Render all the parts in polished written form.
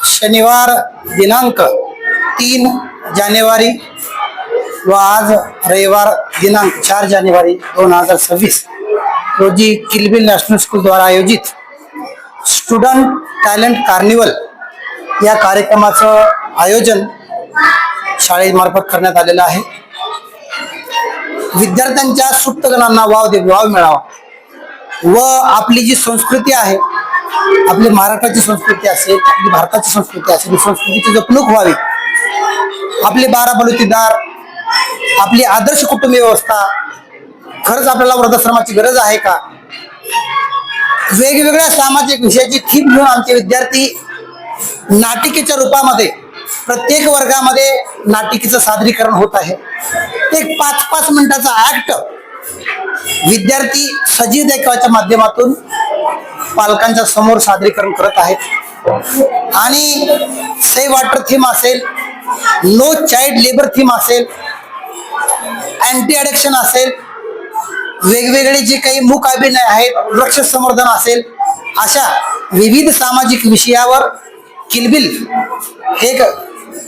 शनिवार दिनांक 3 जानेवारी व आज रविवार दिनांक 4 जानेवारी 2026 रोजी किलबिल नॅशनल स्कूल द्वारा आयोजित स्टुडंट टॅलेंट कार्निवल या कार्यक्रमाचं आयोजन शाळेमार्फत करण्यात आलेलं आहे। विद्यार्थ्यांच्या सुप्त गुणांना वाव मिळावा व आपली जी संस्कृती आहे, आपली महाराष्ट्राची संस्कृती असेल, आपली भारताची संस्कृती असेल, संस्कृतीची जपणूक व्हावी। आपले 12 बलुतेदार, आपली आदर्श कुटुंब व्यवस्था, खरंच आपल्याला वृद्धाश्रमाची गरज आहे का? वेगवेगळ्या सामाजिक विषयाची थीम घेऊन आमचे विद्यार्थी नाटिकेच्या रूपामध्ये प्रत्येक वर्गामध्ये नाटिकेचं सादरीकरण होत आहे। एक 5-5 मिनिटाचा ऍक्ट विद्यार्थी सजीव देखाव्याच्या माध्यमातून पालकांच्या समोर सादरीकरण करत आहेत। आणि सेव्ह वॉटर थीम असेल, नो चाइल्ड लेबर थीम असेल, अँटी अडिक्शन असेल, वेगवेगळे जे काही मूक अभिनय आहेत, वृक्ष संवर्धन असेल, अशा विविध सामाजिक विषयावर किलबिल एक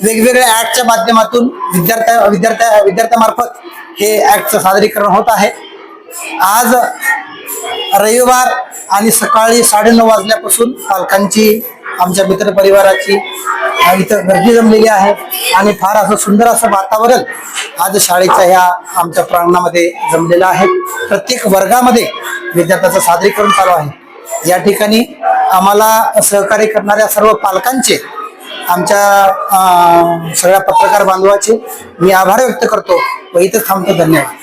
वेगवेगळ्या ऍक्टच्या माध्यमातून विद्यार्थ्यामार्फत हे ऍक्टचं सादरीकरण होत आहे। आज रविवार आणि सकाळी 9:30 वाजल्यापासून पालकांची, आमच्या मित्र परिवाराची इथं गर्दी जमलेली आहे आणि फार असं सुंदर असं वातावरण आज शाळेच्या ह्या आमच्या प्रांगणामध्ये जमलेलं आहे। प्रत्येक वर्गामध्ये विद्यार्थ्याचं सादरीकरण चालू आहे। या ठिकाणी आम्हाला सहकार्य करणाऱ्या सर्व पालकांचे, आमच्या सगळ्या पत्रकार बांधवाचे मी आभार व्यक्त करतो व इथं थांबतो। धन्यवाद।